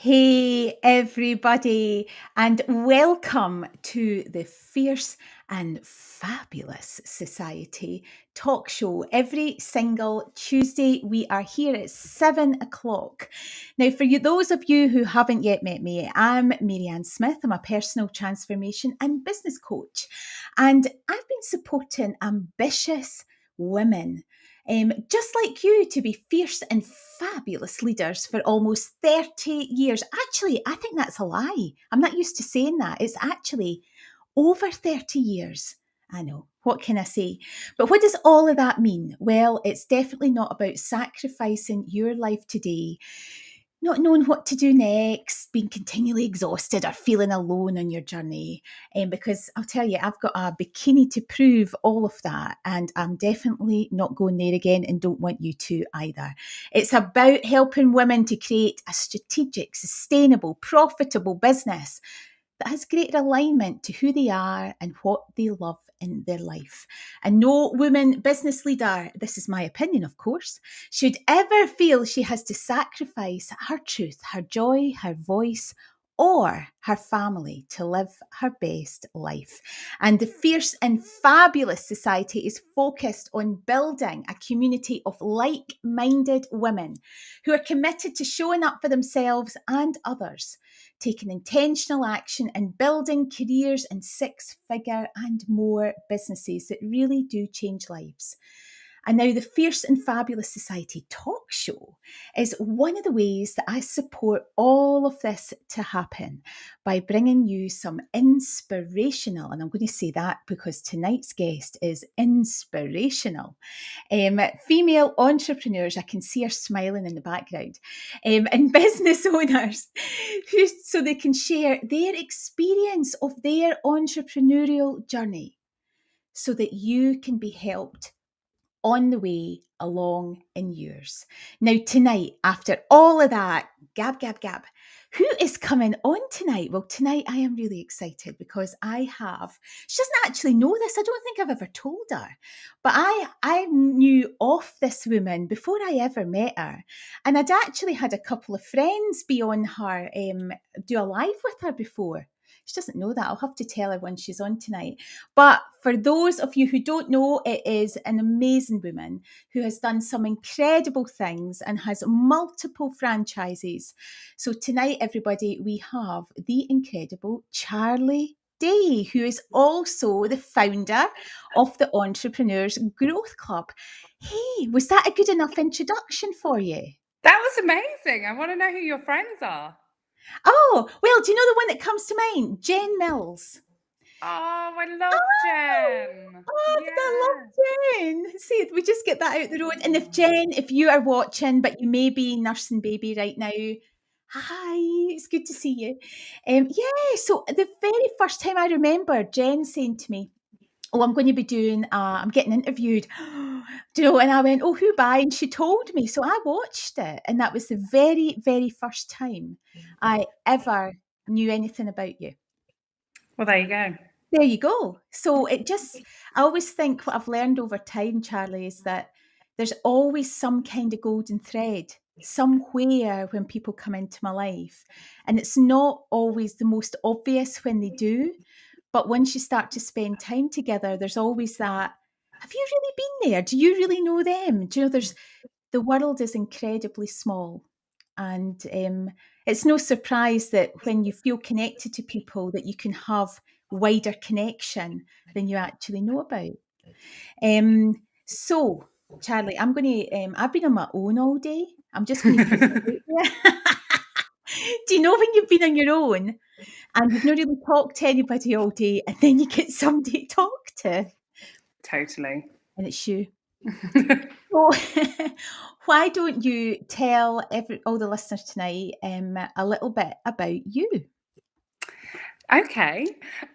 Hey, everybody, and welcome to the Fierce and Fabulous Society talk show. Every single Tuesday, we are here at 7 o'clock. Now, for you, those of you who haven't yet met me, I'm Marianne Smith. I'm a personal transformation and business coach, and I've been supporting ambitious women just like you, to be fierce and fabulous leaders for almost 30 years. Actually, I think that's a lie. I'm not used to saying that. It's actually over 30 years. I know. What can I say? But what does all of that mean? Well, it's definitely not about sacrificing your life today, not knowing what to do next, being continually exhausted or feeling alone on your journey. Because I'll tell you, I've got a bikini to prove all of that, and I'm definitely not going there again and don't want you to either. It's about helping women to create a strategic, sustainable, profitable business that has greater alignment to who they are and what they love in their life. And no woman business leader, this is my opinion, of course, should ever feel she has to sacrifice her truth, her joy, her voice, or her family to live her best life. And the Fierce and Fabulous Society is focused on building a community of like-minded women who are committed to showing up for themselves and others, taking intentional action and building careers in six-figure and more businesses that really do change lives. And now the Fierce and Fabulous Society talk show is one of the ways that I support all of this to happen by bringing you some inspirational, and I'm going to say that because tonight's guest is inspirational, female entrepreneurs. I can see her smiling in the background, and business owners so they can share their experience of their entrepreneurial journey so that you can be helped on the way along in yours. Now, tonight, after all of that, gab, who is coming on tonight? Well, tonight I am really excited because she doesn't actually know this. I don't think I've ever told her, but I knew of this woman before I ever met her. And I'd actually had a couple of friends be on her, do a live with her before. She doesn't know that. I'll have to tell her when she's on tonight. But for those of you who don't know, it is an amazing woman who has done some incredible things and has multiple franchises. So tonight, everybody, we have the incredible Charlie Day, who is also the founder of the Entrepreneurs Growth Club. Hey, was that a good enough introduction for you? That was amazing. I want to know who your friends are. Oh, well, do you know the one that comes to mind? Jen Mills. Oh, I love Oh, Jen. oh, I Yeah. love Jen. See, we just get that out the road. And if Jen, if you are watching, but you may be nursing baby right now, hi, it's good to see you. Yeah, so the very first time I remember Jen saying to me, "Oh, I'm going to be doing, I'm getting interviewed." Do you know? And I went, "Oh, who by?" And she told me. So I watched it. And that was the very, very first time I ever knew anything about you. Well, there you go. There you go. So I always think what I've learned over time, Charlie, is that there's always some kind of golden thread somewhere when people come into my life. And it's not always the most obvious when they do. But once you start to spend time together, there's always that, have you really been there? Do you really know them? Do you know the world is incredibly small. And it's no surprise that when you feel connected to people that you can have wider connection than you actually know about. So, Charlie, I've been on my own all day. I'm just going to put it out there. Do you know when you've been on your own and you've not really talked to anybody all day and then you get somebody to talk to Totally. and it's you? So, why don't you tell all the listeners tonight a little bit about you? Okay.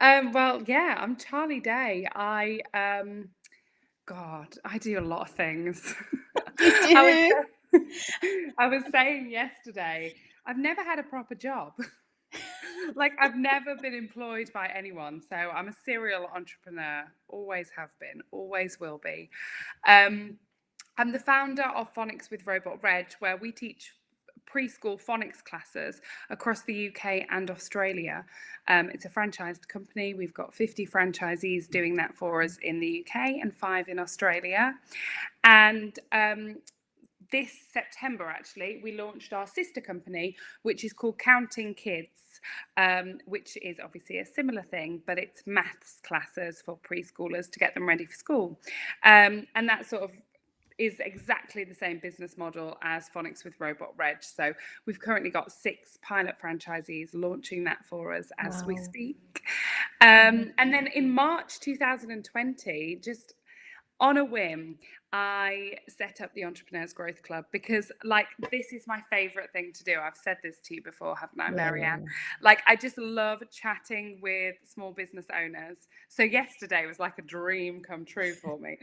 Well, yeah, I'm Charlie Day. God, I do a lot of things. You I was, do. I was saying yesterday, I've never had a proper job. Like, I've never been employed by anyone. So I'm a serial entrepreneur, always have been, always will be. Um, I'm the founder of Phonics with Robot Reg, where we teach preschool phonics classes across the UK and Australia. It's a franchised company. We've got 50 franchisees doing that for us in the UK and 5 in Australia. And this September, actually, we launched our sister company, which is called Counting Kids, which is obviously a similar thing, but it's maths classes for preschoolers to get them ready for school. And that sort of is exactly the same business model as Phonics with Robot Reg. So we've currently got 6 pilot franchisees launching that for us as we Wow. speak. And then in March 2020, just on a whim, I set up the Entrepreneurs Growth Club because, like, this is my favorite thing to do. I've said this to you before, haven't I, Marianne? Yeah. Like, I just love chatting with small business owners. So, yesterday was like a dream come true for me.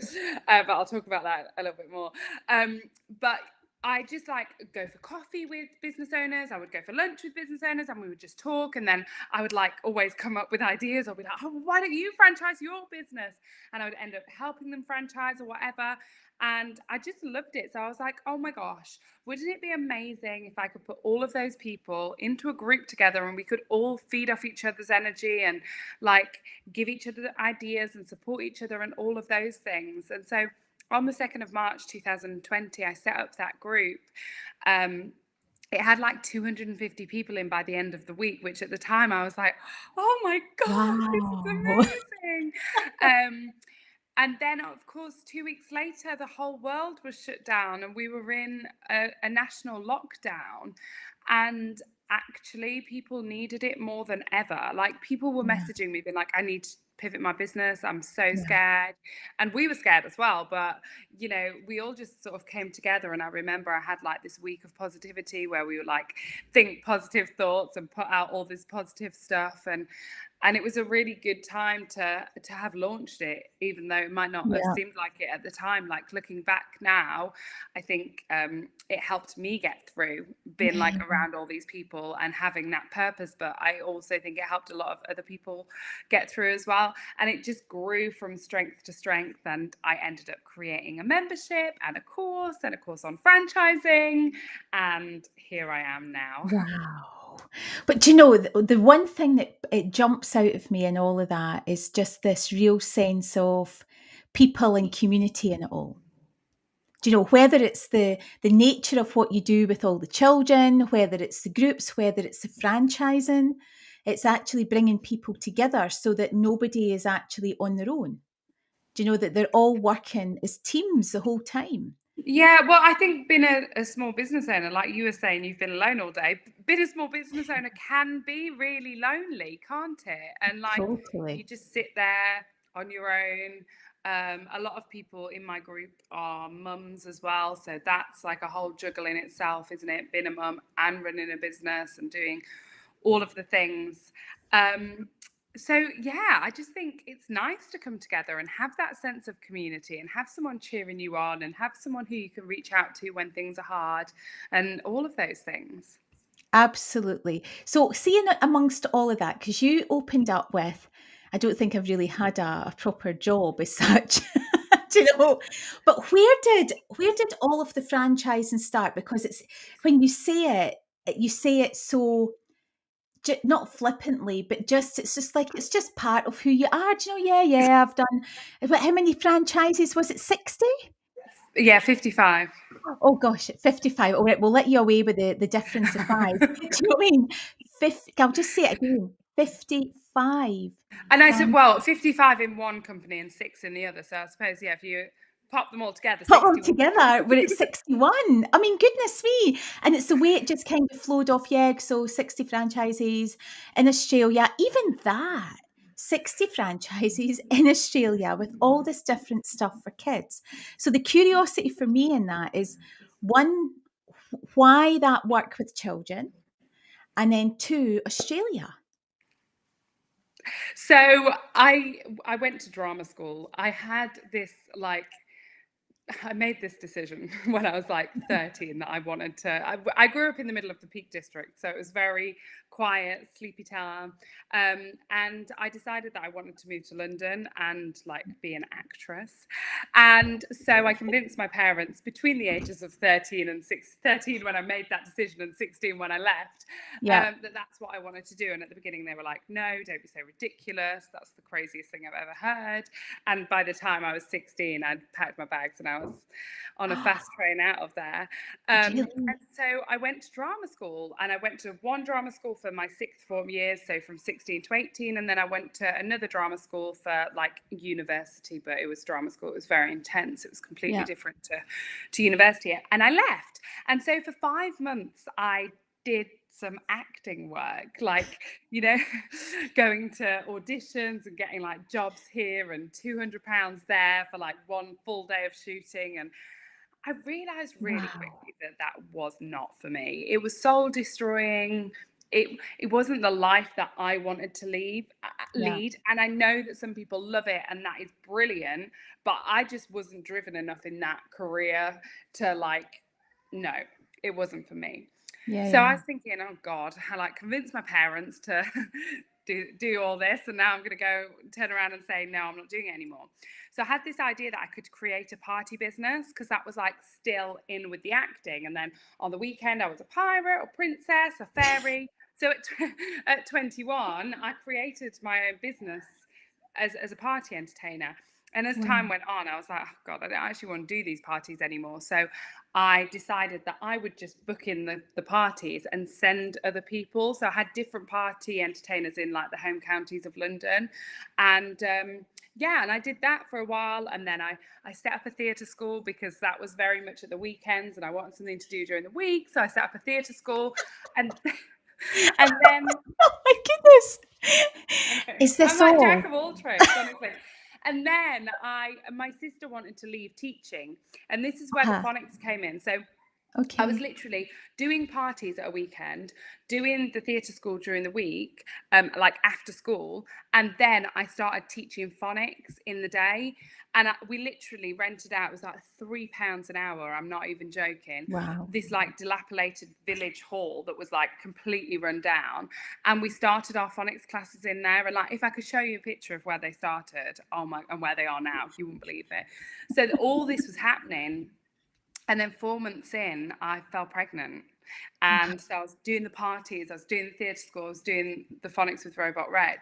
But I'll talk about that a little bit more. But I just like go for coffee with business owners. I would go for lunch with business owners and we would just talk. And then I would like always come up with ideas. I'll be like, oh, why don't you franchise your business? And I would end up helping them franchise or whatever. And I just loved it. So I was like, oh my gosh, wouldn't it be amazing if I could put all of those people into a group together and we could all feed off each other's energy and like give each other ideas and support each other and all of those things. And so on the 2nd of March 2020, I set up that group. It had like 250 people in by the end of the week, which at the time I was like, oh my God, this Wow. is amazing. And then, of course, 2 weeks later, the whole world was shut down and we were in a national lockdown. And actually, people needed it more than ever. Like, people were Yeah. messaging me, being like, I need to pivot my business. I'm so Yeah. scared. And we were scared as well. But, you know, we all just sort of came together. And I remember I had like this week of positivity where we would like think positive thoughts and put out all this positive stuff. And it was a really good time to have launched it, even though it might not have Yeah. seemed like it at the time. Like looking back now, I think it helped me get through being like Yeah. around all these people and having that purpose. But I also think it helped a lot of other people get through as well. And it just grew from strength to strength. And I ended up creating a membership and a course on franchising. And here I am now. Wow. But do you know, the one thing that it jumps out of me in all of that is just this real sense of people and community in it all. Do you know, whether it's the nature of what you do with all the children, whether it's the groups, whether it's the franchising, it's actually bringing people together so that nobody is actually on their own. Do you know that they're all working as teams the whole time? Yeah, well, I think being a small business owner, like you were saying, you've been alone all day. Being a small business owner can be really lonely, can't it? And like you Totally. just sit there on your own. A lot of people in my group are mums as well, so that's like a whole juggle in itself, isn't it? Being a mum and running a business and doing all of the things. Um, so yeah, I just think it's nice to come together and have that sense of community and have someone cheering you on and have someone who you can reach out to when things are hard and all of those things. Absolutely. So, seeing amongst all of that, because you opened up with, I don't think I've really had a proper job as such, do you know? But where did all of the franchising start? Because it's when you say it so not flippantly, but just it's just like it's just part of who you are. Do you know? Yeah, yeah. I've done. How many franchises was it? 60? Yeah, 55. Oh gosh, 55. All right, we'll let you away with the difference of 5. Do you know what I mean? I'll just say it again. 55 And I said, fran well, 55 in one company and 6 in the other. So I suppose, yeah, if you pop them all together, put them 61. together, we're at 61. I mean, goodness me. And it's the way it just kind of flowed off. Yeah, so 60 franchises in Australia. Even that, 60 franchises in Australia with all this different stuff for kids. So the curiosity for me in that is, one, why that work with children? And then 2, Australia. So I went to drama school. I had this like I made this decision when I was like 13 that I wanted to. I grew up in the middle of the Peak District, so it was very quiet, sleepy town. And I decided that I wanted to move to London and like be an actress. And so I convinced my parents between the ages of 13 and 13 when I made that decision and 16 when I left, Yeah. that that's what I wanted to do. And at the beginning, they were like, no, don't be so ridiculous. That's the craziest thing I've ever heard. And by the time I was 16, I'd packed my bags and I was on a fast train out of there. And Really? so I went to drama school, and I went to one drama school for my sixth form years, so from 16 to 18. And then I went to another drama school for like university, but it was drama school. It was very intense. It was completely Yeah. different to university. And I left. And so for 5 months, I did some acting work, like, you know, going to auditions and getting like jobs here and £200 there for like one full day of shooting. And I realized really Wow. quickly that that was not for me. It was soul destroying. It wasn't the life that I wanted to Yeah. lead. And I know that some people love it and that is brilliant, but I just wasn't driven enough in that career to like, no, it wasn't for me. Yeah. So I Yeah. was thinking, oh God, I like convinced my parents to do all this, and now I'm going to go turn around and say no, I'm not doing it anymore. So I had this idea that I could create a party business because that was like still in with the acting, and then on the weekend I was a pirate or princess, a fairy. So at 21, I created my own business as a party entertainer. And as time Wow. went on, I was like, oh God, I don't actually want to do these parties anymore. So I decided that I would just book in the parties and send other people. So I had different party entertainers in like the home counties of London. And yeah, and I did that for a while. And then I set up a theatre school because that was very much at the weekends and I wanted something to do during the week. So I set up a theatre school. And and then Oh my goodness. I know. Is I'm this like jack all? of all trades, honestly. And then my sister wanted to leave teaching, and this is where the Uh-huh. phonics came in. So I was Okay. literally doing parties at a weekend, doing the theatre school during the week, like after school, and then I started teaching phonics in the day. And we literally rented out. It was like £3 an hour. I'm not even joking. Wow. This like dilapidated village hall that was like completely run down, and we started our phonics classes in there. And like, if I could show you a picture of where they started, oh my, and where they are now, you wouldn't believe it. So all this was happening, and then 4 months in, I fell pregnant. Wow. And so I was doing the parties, I was doing the theatre school, I was doing the phonics with Robot Reg.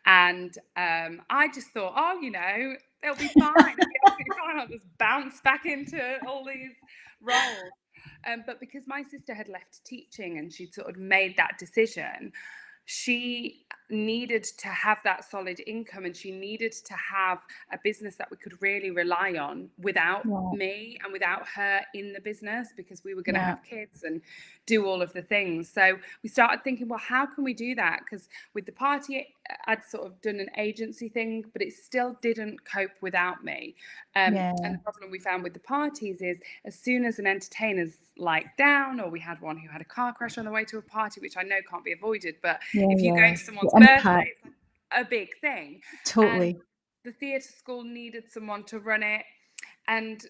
And I just thought, oh, you know, it'll be fine. It'll be absolutely fine. I'll just bounce back into all these roles. But because my sister had left teaching and she'd sort of made that decision, she needed to have that solid income, and she needed to have a business that we could really rely on without Yeah. me and without her in the business, because we were going to Yeah. have kids and do all of the things. So we started thinking, well, how can we do that? Because with the party, I'd sort of done an agency thing, but it still didn't cope without me. Yeah. And the problem we found with the parties is, as soon as an entertainer's like down, or we had one who had a car crash on the way to a party, which I know can't be avoided, but Yeah. if you're Yeah. going to The someone's impact. birthday, it's like a big thing. And Totally. the theatre school needed someone to run it. And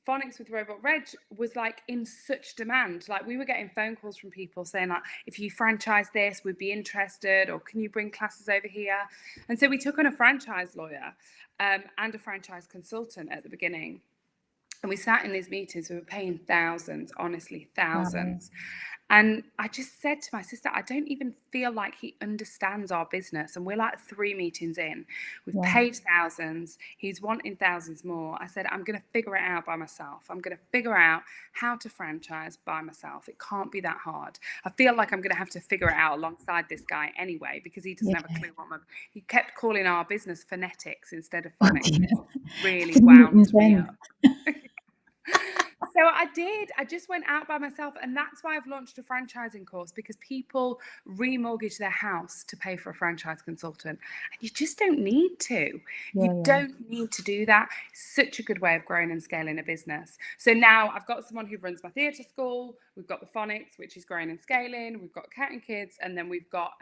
phonics with Robot Reg was like in such demand. Like, we were getting phone calls from people saying like, if you franchise this, we'd be interested, or can you bring classes over here? And so we took on a franchise lawyer and a franchise consultant at the beginning. And we sat in these meetings, we were paying thousands, honestly, Wow. thousands. And I just said to my sister, I don't even feel like he understands our business. And we're like 3 meetings in. We've Yeah. paid thousands. He's wanting thousands more. I said, I'm going to figure it out by myself. I'm going to figure out how to franchise by myself. It can't be that hard. I feel like I'm going to have to figure it out alongside this guy anyway, because he doesn't have a Yeah. clue what he kept calling our business phonetics instead of Oh phonics, dear. which really 3 meetings wound me in. up. So I did. I just went out by myself. And that's why I've launched a franchising course, because people remortgage their house to pay for a franchise consultant. And you just don't need to. Yeah. You Yeah. don't need to do that. It's such a good way of growing and scaling a business. So now I've got someone who runs my theatre school. We've got the phonics, which is growing and scaling. We've got Cat and Kids. And then we've got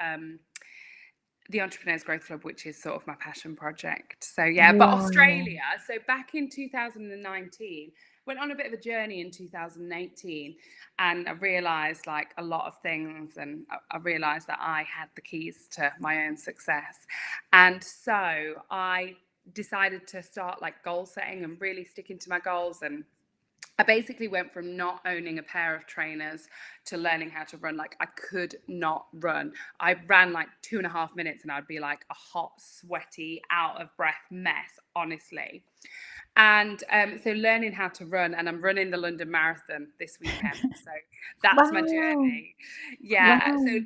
the Entrepreneurs Growth Club, which is sort of my passion project. So yeah, but Wow. Australia. So back in 2019, went on a bit of a journey in 2018, and I realised like a lot of things, and I realised that I had the keys to my own success, and so I decided to start like goal setting and really sticking to my goals. And I basically went from not owning a pair of trainers to learning how to run. Like I could not run. I ran like 2.5 minutes and I'd be like a hot, sweaty, out of breath mess, honestly. And so learning how to run, and I'm running the London Marathon this weekend. So that's my Wow. journey. Yeah. So Wow.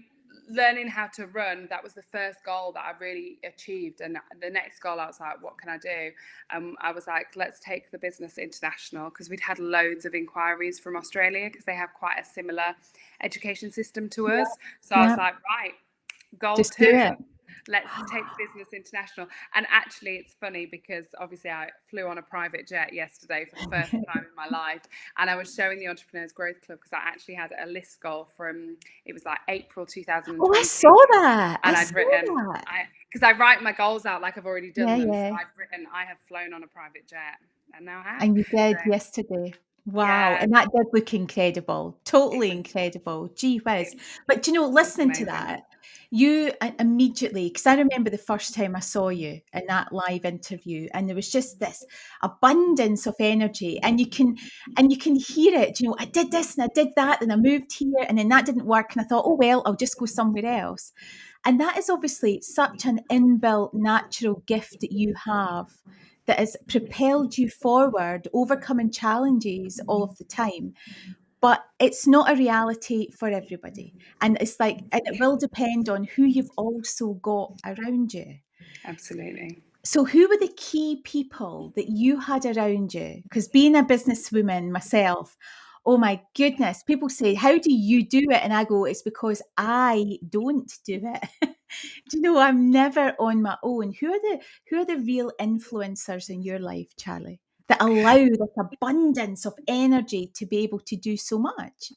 learning how to run, that was the first goal that I really achieved. And the next goal, I was like, what can I do? I was like, let's take the business international, because we'd had loads of inquiries from Australia because they have quite a similar education system to Yeah. us. So I was Yeah. like, right, goal Just do 2, it. let's take the business international. And actually, it's funny because obviously I flew on a private jet yesterday for the first time in my life, and I was showing the Entrepreneurs Growth Club because I actually had a list goal from, it was like April Oh, I 2020, saw that. I and I'd saw written, that. because I write my goals out like I've already done Yeah, them. So yeah. I'd written, I have flown on a private jet, and now I have. And you So did yesterday. Wow, yeah, and that did look incredible, it totally was incredible. Gee it, whiz. But do you know, it was listening to amazing. that, you immediately, because I remember the first time I saw you in that live interview, and there was just this abundance of energy, and you can hear it. You know, I did this and I did that, and I moved here, and then that didn't work, and I thought, oh well, I'll just go somewhere else. And that is obviously such an inbuilt natural gift that you have that has propelled you forward, overcoming challenges all of the time. But it's not a reality for everybody. And it's like, and it will depend on who you've also got around you. Absolutely. So, who were the key people that you had around you? Because being a businesswoman myself, oh my goodness, people say, how do you do it? And I go, it's because I don't do it. Do you know, I'm never on my own. Who are the real influencers in your life, Charlie, that allow this abundance of energy to be able to do so much?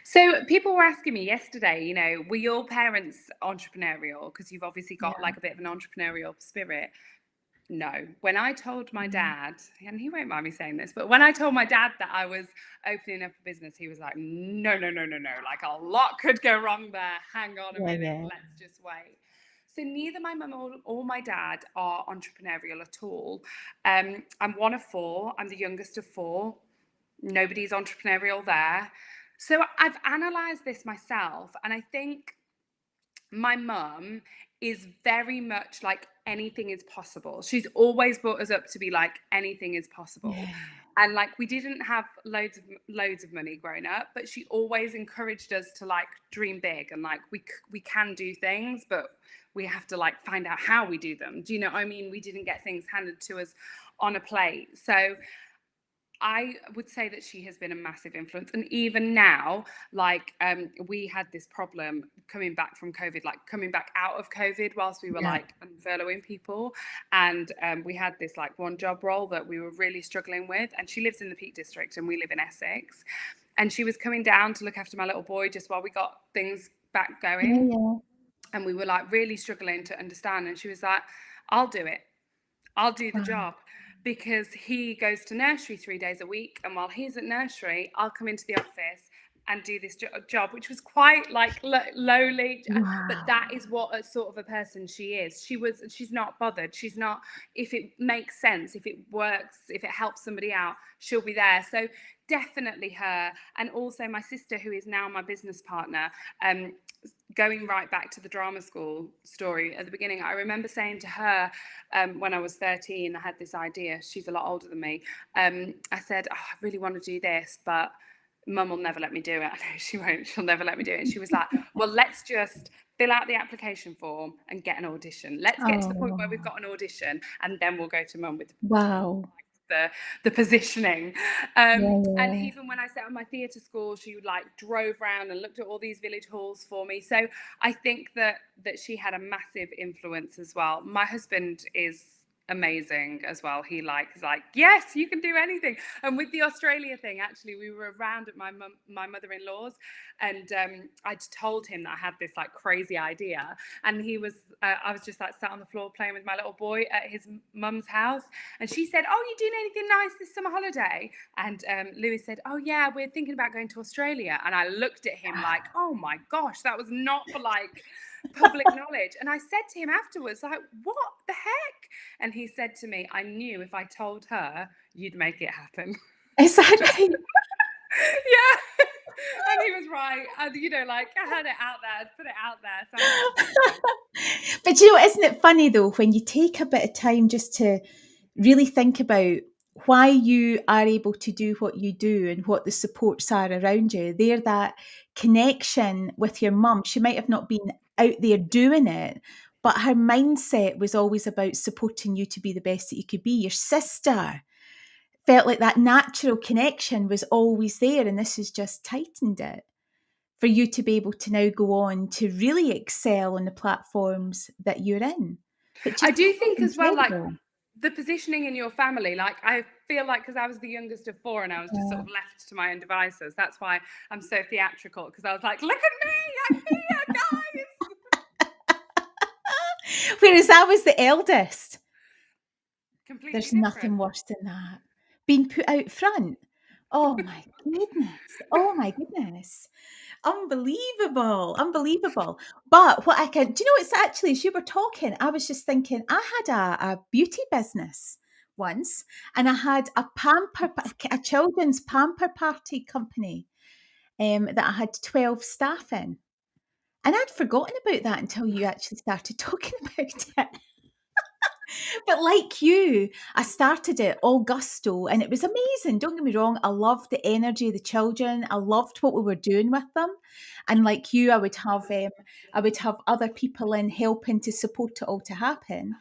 So people were asking me yesterday, were your parents entrepreneurial? Because you've obviously got Yeah. like a bit of an entrepreneurial spirit. No. When I told my Mm. dad, and he won't mind me saying this, but when I told my dad that I was opening up a business, he was like, no, no, no, no, no. Like a lot could go wrong there. Hang on a Yeah, minute. yeah. Let's just wait. So neither my mum or my dad are entrepreneurial at all. I'm one of four. I'm the youngest of four. Nobody's entrepreneurial there. So I've analysed this myself, and I think my mum is very much like anything is possible. She's always brought us up to be like anything is possible. Yeah. And like we didn't have loads of money growing up, but she always encouraged us to like dream big, and like we can do things, but we have to like find out how we do them. Do you know what I mean? We didn't get things handed to us on a plate. So I would say that she has been a massive influence. And even now, like we had this problem coming back from COVID, like coming back out of COVID whilst we were Yeah. like furloughing people. And we had this like one job role that we were really struggling with. And she lives in the Peak District and we live in Essex. And she was coming down to look after my little boy just while we got things back Yeah, going. yeah. And we were like really struggling to understand. And she was like, I'll do it. I'll do the Wow. job, because he goes to nursery 3 days a week. And while he's at nursery, I'll come into the office and do this job, which was quite like lowly. But Wow. that is what a sort of a person she is. She's not bothered. She's not, if it makes sense, if it works, if it helps somebody out, she'll be there. So definitely her. And also my sister, who is now my business partner, going right back to the drama school story at the beginning, I remember saying to her, when I was 13, I had this idea. She's a lot older than me. I said, I really want to do this, but mum will never let me do it. I know she won't. She'll never let me do it. And she was like, well, let's just fill out the application form and get an audition. Let's get to the point where we've Oh, got an audition, and then we'll go to mum with wow. the positioning. Yeah, And yeah. even when I set up my theatre school, she like drove around and looked at all these village halls for me. So I think that she had a massive influence as well. My husband is amazing as well. He is like, yes, you can do anything. And with the Australia thing, actually, we were around at my mother-in-law's, and I'd told him that I had this like crazy idea, and I was just like sat on the floor playing with my little boy at his mum's house, and she said, "Oh, you doing anything nice this summer holiday?" And Louis said, "Oh yeah, we're thinking about going to Australia." And I looked at him like, "Oh my gosh, that was not for like public knowledge." And I said to him afterwards, like, "What the heck?" And he said to me, "I knew if I told her, you'd make it happen." Is that right? Yeah. And he was right. And, like I had it out there, put it out there. So I know it's happening. But you know, isn't it funny though, when you take a bit of time just to really think about why you are able to do what you do and what the supports are around you? They're that connection with your mum. She might have not been out there doing it, but her mindset was always about supporting you to be the best that you could be. Your sister felt like that natural connection was always there, and this has just tightened it for you to be able to now go on to really excel on the platforms that you're in, which is I do think as well, like incredible. the positioning in your family, like I feel like because I was the youngest of four and I was just sort Yeah. of left to my own devices. That's why I'm so theatrical, because I was like, look at me, I'm here, guys. Whereas I was the eldest. Completely There's nothing different. worse than that. Being put out front. Oh my goodness. Oh my goodness. Unbelievable. Unbelievable. But what I can, do you know, it's actually, as you were talking, I was just thinking, I had a beauty business once, and I had a children's pamper party company that I had 12 staff in. And I'd forgotten about that until you actually started talking about it. But like you, I started it all gusto and it was amazing. Don't get me wrong. I loved the energy of the children. I loved what we were doing with them. And like you, I would have other people in helping to support it all to happen.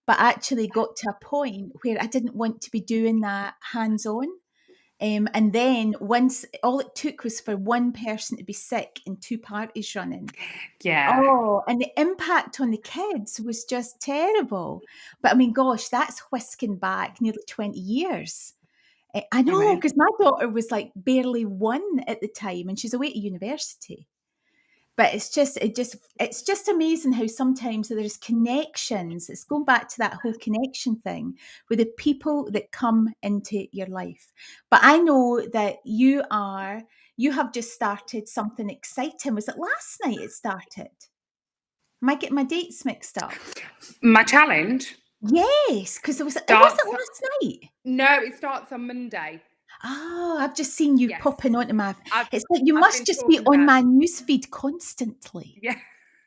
But I actually got to a point where I didn't want to be doing that hands on. And then once all it took was for one person to be sick and two parties running. Yeah, Oh, and the impact on the kids was just terrible. But I mean, gosh, that's whisking back nearly 20 years. I I know, mean, because my daughter was like barely one at the time and she's away at university. But it's just amazing how sometimes there's connections. It's going back to that whole connection thing with the people that come into your life. But I know that you have just started something exciting. Was it last night it started? Am I getting my dates mixed up? my challenge Yes, because was it starts. last night? No, it starts on Monday. Oh, I've just seen you Yes, popping onto my I've it's like you I've been must just be talking on about. my newsfeed constantly. Yeah,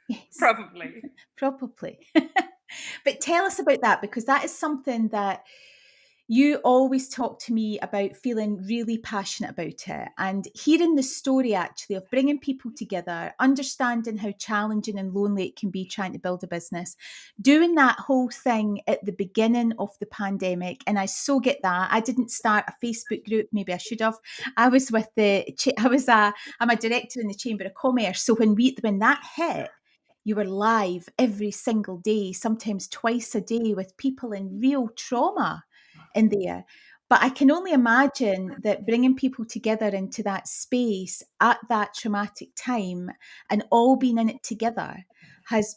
Yes, probably. probably. But tell us about that because that is something that you always talk to me about feeling really passionate about it and hearing the story actually of bringing people together, understanding how challenging and lonely it can be trying to build a business, doing that whole thing at the beginning of the pandemic. And I so get that. I didn't start a Facebook group. Maybe I should have. I was with I'm a director in the Chamber of Commerce. So when that hit, you were live every single day, sometimes twice a day with people in real trauma in there. But I can only imagine that bringing people together into that space at that traumatic time and all being in it together has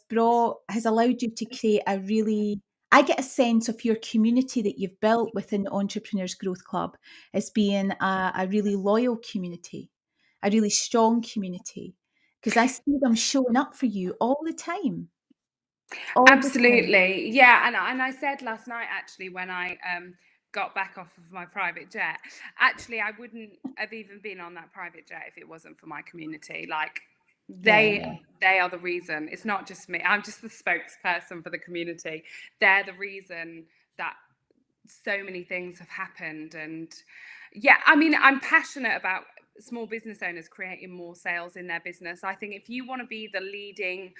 allowed you to create a really I get a sense of your community that you've built within the Entrepreneurs Growth Club as being a really loyal community, a really strong community. Because I see them showing up for you all the time. All the time. Absolutely. Yeah, and I said last night actually when I got back off of my private jet, actually I wouldn't have even been on that private jet if it wasn't for my community. Like Yeah. they are the reason. It's not just me. I'm just the spokesperson for the community. They're the reason that so many things have happened. And yeah, I mean, I'm passionate about small business owners creating more sales in their business. I think if you want to be the leading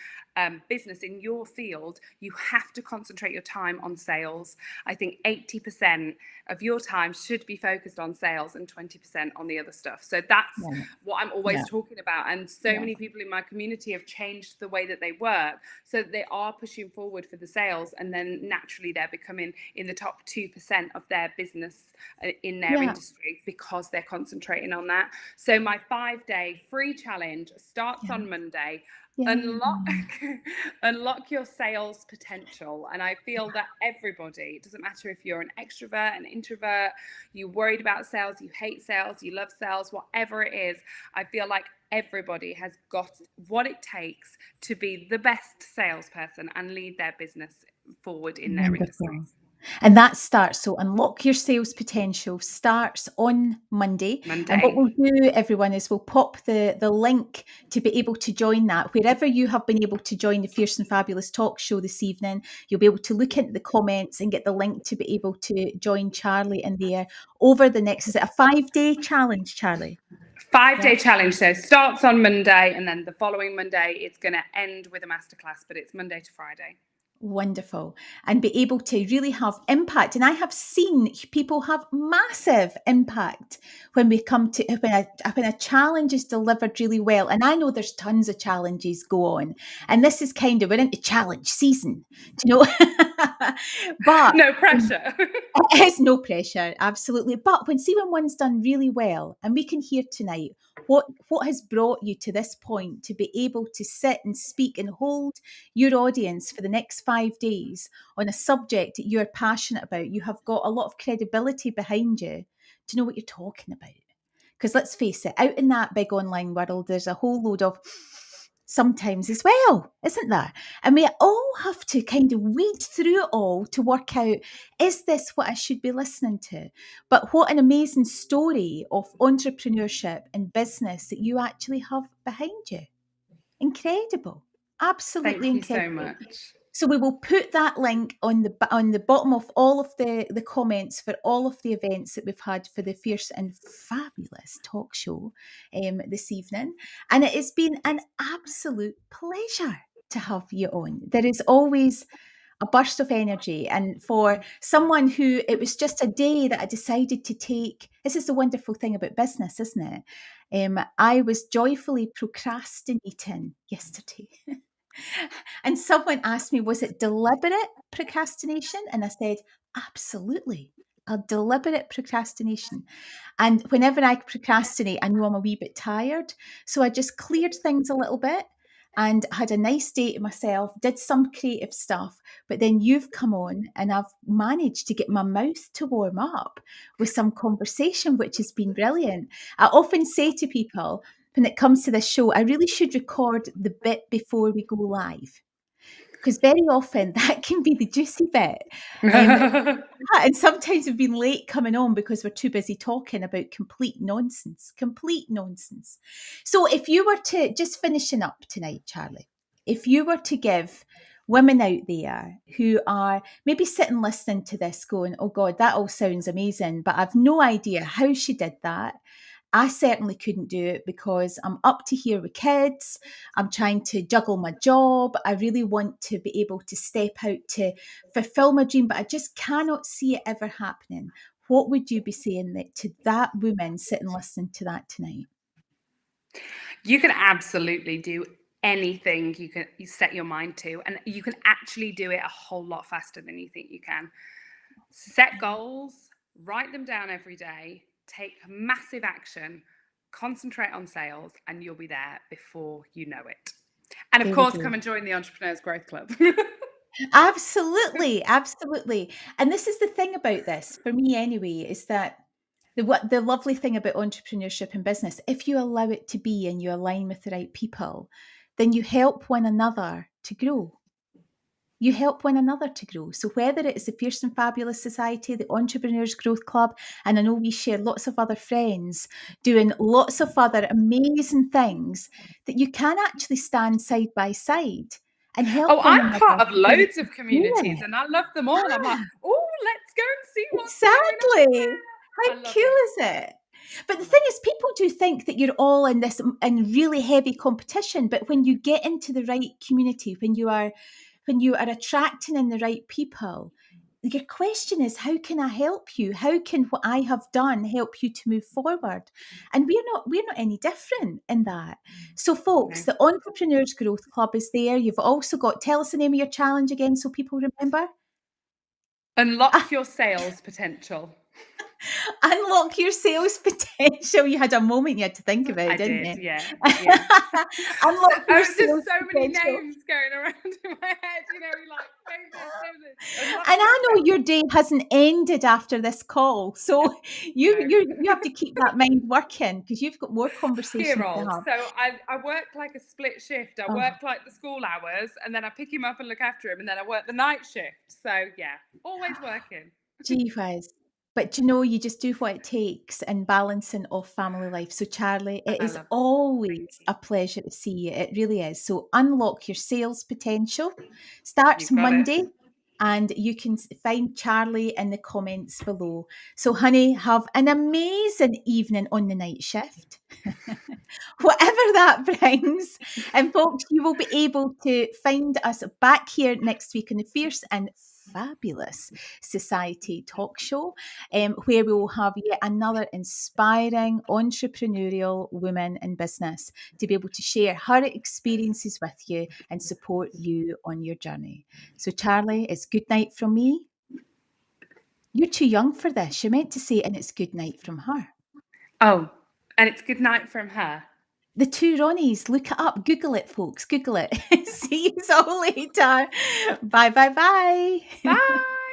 business in your field, you have to concentrate your time on sales. I think 80% of your time should be focused on sales and 20% on the other stuff. So that's Yeah, what I'm always yeah, talking about. And so yeah. many people in my community have changed the way that they work. So they are pushing forward for the sales, and then naturally they're becoming in the top 2% of their business in their Yeah, industry because they're concentrating on that. So my 5-day free challenge starts yeah, on Monday. yeah. Unlock your sales potential. And I feel that everybody, it doesn't matter if you're an extrovert, an introvert, you're worried about sales, you hate sales, you love sales, whatever it is, I feel like everybody has got what it takes to be the best salesperson and lead their business forward in their industry. Wonderful. And that starts, so unlock your sales potential starts on Monday. And what Monday. we'll do, everyone, is we'll pop the link to be able to join that. Wherever you have been able to join the Fierce and Fabulous talk show this evening, you'll be able to look into the comments and get the link to be able to join Charlie in there over the next, is it a 5-day challenge, Charlie? 5-day Yeah. challenge. So starts on Monday, and then the following Monday, it's going to end with a masterclass, but it's Monday to Friday. Wonderful. And be able to really have impact. And I have seen people have massive impact when we come to when a challenge is delivered really well. And I know there's tons of challenges go on. And this is kind of, we're into challenge season, do you know? But No pressure. it's no pressure, absolutely. But when one's done really well, and we can hear tonight what has brought you to this point to be able to sit and speak and hold your audience for the next 5 days on a subject that you're passionate about, you have got a lot of credibility behind you to know what you're talking about. Because let's face it, out in that big online world, there's a whole load of sometimes as well, isn't there? And we all have to kind of weed through it all to work out, is this what I should be listening to? But what an amazing story of entrepreneurship and business that you actually have behind you. Incredible. Absolutely Thank you so incredible. much. So we will put that link on the bottom of all of the comments for all of the events that we've had for the Fierce and Fabulous talk show this evening. And it has been an absolute pleasure to have you on. There is always a burst of energy. And for someone who it was just a day that I decided to take, this is the wonderful thing about business, isn't it? I was joyfully procrastinating yesterday. And someone asked me, was it deliberate procrastination? And I said, absolutely. A deliberate procrastination. And whenever I procrastinate, I know I'm a wee bit tired. So I just cleared things a little bit and had a nice day to myself, did some creative stuff. But then you've come on and I've managed to get my mouth to warm up with some conversation, which has been brilliant. I often say to people, when it comes to this show, I really should record the bit before we go live, because very often that can be the juicy bit. Um, and sometimes we've been late coming on because we're too busy talking about complete nonsense. Complete nonsense. So if you were to, just finishing up tonight, Charlie, if you were to give women out there who are maybe sitting listening to this going, oh God, that all sounds amazing, but I've no idea how she did that. I certainly couldn't do it because I'm up to here with kids. I'm trying to juggle my job. I really want to be able to step out to fulfill my dream, but I just cannot see it ever happening. What would you be saying to that woman sitting listening to that tonight? You can absolutely do anything you set your mind to, and you can actually do it a whole lot faster than you think you can. Set goals, write them down every day, take massive action, concentrate on sales, and you'll be there before you know it. And of There we course, go. come and join the Entrepreneurs Growth Club. Absolutely, absolutely. And this is the thing about this, for me anyway, is that the lovely thing about entrepreneurship and business, if you allow it to be and you align with the right people, then you help one another to grow. You help one another to grow. So whether it is the Fierce and Fabulous Society, the Entrepreneurs Growth Club, and I know we share lots of other friends doing lots of other amazing things, that you can actually stand side by side and Oh, help one I'm another part of to really loads of doing communities it. and I love them all. I'm like, Ah, oh, let's go and see what's going on exactly. there. How I love cool it. is it? But the thing is, people do think that you're all in this in really heavy competition. But when you get into the right community, when you are attracting in the right people, your question is, how can I help you? How can what I have done help you to move forward? And we're not any different in that. So folks, No. the Entrepreneurs Growth Club is there. You've also got, tell us the name of your challenge again so people remember. Unlock your sales potential. Unlock your sales potential. You had a moment you had to think about I it, didn't did, you? yeah, yeah. Unlock your There's sales so many potential. names going around in my head. You're like, name this. Unlock And your I know sales. your day hasn't ended after this call, so you No. you have to keep that mind working because you've got more conversations to Year-old. have. So I work like a split shift. I Oh, work like the school hours, and then I pick him up and look after him, and then I work the night shift. So yeah, always working. gee whiz. But you just do what it takes in balancing off family life. So, Charlie, it I is love it. Thank always you. a pleasure to see you. It really is. So, unlock your sales potential. Starts You've got it. Monday, and you can find Charlie in the comments below. So, honey, have an amazing evening on the night shift. Whatever that brings. And folks, you will be able to find us back here next week in the Fierce and Fabulous Society talk show, where we will have yet another inspiring entrepreneurial woman in business to be able to share her experiences with you and support you on your journey. So, Charlie, it's good night from me. You're too young for this. You're meant to say, and it's good night from her. Oh, and it's good night from her. The two Ronnies, look it up. Google it, folks. Google it. See you all later. Bye, bye, bye. Bye.